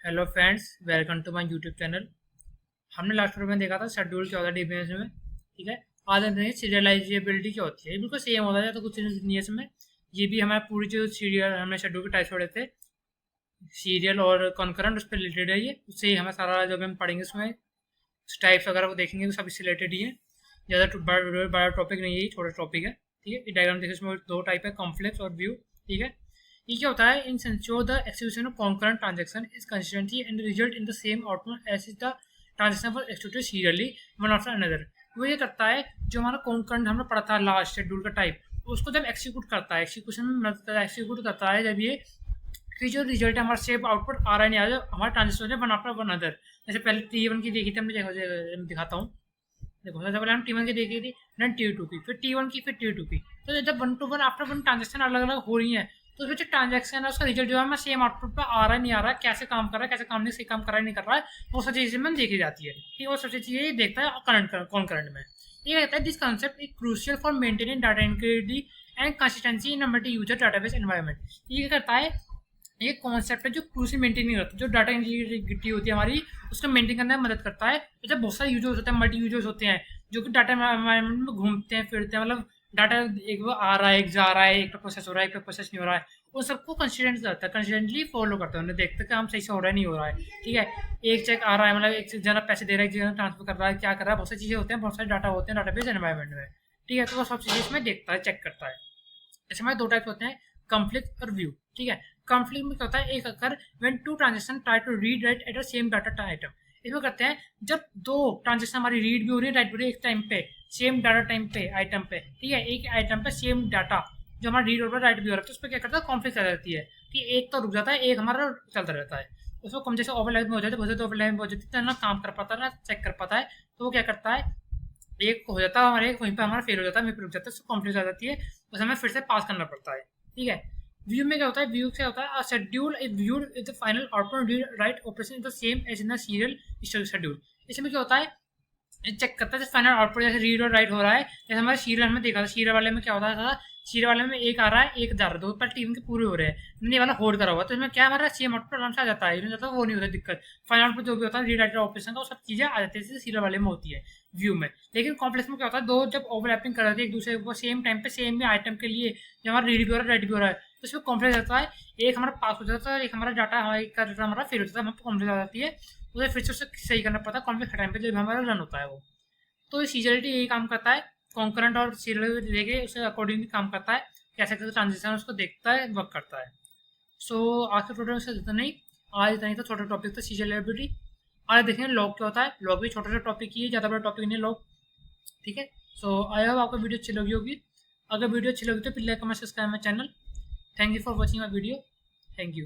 Hello friends, welcome to my YouTube channel. हमने last video में देखा था शेड्यूल क्या होता है डीबीएमएस में। ठीक है, आज हम देखेंगे सीरियलाइजेबिलिटी क्या होती है। ये बिल्कुल सेम होता है, तो कुछ नहीं है इसमें। ये भी हमारा पूरी जो सीरियल हमने शेड्यूल के टाइप छोड़े थे, सीरियल और कॉन्करेंट, उस पर रिलेटेड है। ये उससे ही हमें सारा जो भी हम पढ़ेंगे उसमें टाइप्स वगैरह को देखेंगे, वो सब इससे रिलेटेड ही है। ज़्यादा बड़ा टॉपिक नहीं है, ये छोटा टॉपिक है। ठीक है, ये डायग्राम देखिए, इसमें दो टाइप है, कॉम्प्लेक्स और व्यू। ठीक है, ये क्या होता है, ensures the execution of concurrent transaction is consistently and result in the same output as is the transaction for executed serially one after another. वो ये करता है, जो हमारा कॉन्करेंट हमने पढ़ा था लास्ट शेड्यूल का टाइप, उसको जब एक्सिक्यूट करता है, एक्सिक्यूशन में एक्सिक्यूट करता है जब ये कि जो रिजल्ट है हमारा सेम आउटपुट आ रहा है नहीं आ रहा है, हमारा ट्रांजेक्शन है वन आफ्टर वन अदर। जैसे पहले T1 की देखी थी हमने, देखो दिखाता हूँ। देखो सबसे पहले हम T1 की देखी थी, देन T2 की, फिर T1 की, फिर T2 की। तो जब one two one after one transaction अलग अलग हो रही है, तो उसमें जो ट्रांजेक्शन है उसका रिजल्ट जो है सेम आउटपुट पर आ रहा है नहीं आ रहा है, कैसे काम कर रहा है, कैसे काम नहीं, सही काम कर रहा है नहीं कर रहा है, वो सब चीज़ें में देखी जाती है। ठीक है, वो सबसे चीज़ें देखता है करंट कौन करंट में। ये कहता है this concept is crucial for maintaining data integrity and consistency in multi user database environment. ये करता है, ये कॉन्सेप्ट है जो क्रूसी मेंटेन नहीं करता, जो डाटा इंटीग्रिटी होती है हमारी, उसको मेंटेन करने में मदद करता है। जैसे बहुत सारे यूजर्स होते हैं, मल्टी यूजर्स होते हैं, जो कि डाटा एनवायरनमेंट में घूमते हैं फिरते हैं, मतलब डाटा एक वो आ रहा है, एक जा रहा है, एक पे प्रोसेस हो रहा है, एक पे प्रोसेस नहीं हो रहा है, उन सबको कंसिस्टेंट करता है, कंसिस्टेंटली फॉलो करता है, उन्हें देखते हैं कि हम सही से हो रहा है नहीं हो रहा है। ठीक है, एक चेक आ रहा है, मतलब एक जना पैसे दे रहा है, एक जना ट्रांसफर कर रहा है, क्या कर रहा है, बहुत सारी चीज़ें होते हैं, बहुत सारे डाटा होते हैं डाटाबेस एनवायरनमेंट में। ठीक है, तो वो सब चीज़ें इसमें देखता है, चेक करता है। जैसे हमारे दो टाइप होते हैं, कॉन्फ्लिक्ट और व्यू। ठीक है, कॉन्फ्लिक्ट में क्या होता है, एक occur when two transaction try to read write at the same data item. इसमें करते हैं जब दो ट्रांजेक्शन हमारी रीड भी हो रही है, राइट भी हो रही है, एक टाइम पे, सेम डाटा टाइम पे, आइटम पे। ठीक है, एक आइटम पे सेम डाटा जो हमारा रीड हो रहा है, राइट भी हो रहा है, तो उस पर क्या करता है, कॉन्फ्लिक्ट आ जाती है कि एक तो रुक जाता है, एक हमारा चलता रहता है। उसको कम जैसे ओवरलैप में हो जाता है, बहुत ओवरलैप में हो जाती है, ना काम कर पाता है ना चेक कर पाता है, तो वो क्या करता है, एक हो जाता है हमारे, एक वहीं पे हमारा फेल हो जाता है, वहीं पे रुक जाता है, उसको कॉम्प्लीट आ जाती है, उसे हमें फिर से पास करना पड़ता है। ठीक है, व्यू में क्या होता है, व्यू से होता है schedule is viewed is the final output write operation is the same as in the serial schedule. इसमें क्या होता है, चेक करता है जैसे फाइनल आउटपुट जैसे रीड और राइट हो रहा है, जैसे हमारे सीरियल में देखा था, सीरियल वाले में क्या होता था, सीरियल वाले में एक आ रहा है, एक जा रहा है, दो पर टीम के पूरे हो रहे हैं, ये वाला होल्ड करा हुआ, तो इसमें क्या हमारा सेम आउटपुट आराम से आ जाता है, इसमें जाता है, वो नहीं होता दिक्कत। फाइनल आउटपुट जो भी होता है रीड राइट ऑपरेशन का, वो सब चीज़ें आ जाती है, जैसे सीरियल वाले में होती है व्यू में। लेकिन कॉम्प्लेक्स में क्या होता है, दो जब ओवरलैपिंग कर रहे थे एक दूसरे को सेम टाइम पे सेम आइटम के लिए, जब हमारा रीड भी हो रहा है राइट भी हो रहा है, तो इसमें कॉम्प्लेक्स आता है, एक हमारा पास हो जाता है, एक हमारा डाटा हमारा फेल हो जाता है, हमें कॉम्प्लेक्स आ जाती है, उसे फिर से उसे सही करना पड़ता है कॉम्प्लेक्स टाइम पे जब हमारा रन होता है वो। तो ये सीरियलिटी यही काम करता है, कॉन्करेंट और सीरियल लेके उसे अकॉर्डिंगली काम करता है, कैसे कैसे ट्रांजेक्शन उसको देखता है, वर्क करता है। सो आज के टोटल से इतना नहीं, आज इतना ही तो छोटा टॉपिक था सीरियलिटी। आज देखेंगे लॉग क्या होता है, लॉग भी छोटा सा टॉपिक ही है, ज़्यादा बड़ा टॉपिक नहीं लॉग। ठीक है, सो आई होप आपको वीडियो अच्छी लगी होगी। अगर वीडियो अच्छी लगी तो please like comment subscribe my channel. Thank you for watching my video. Thank you.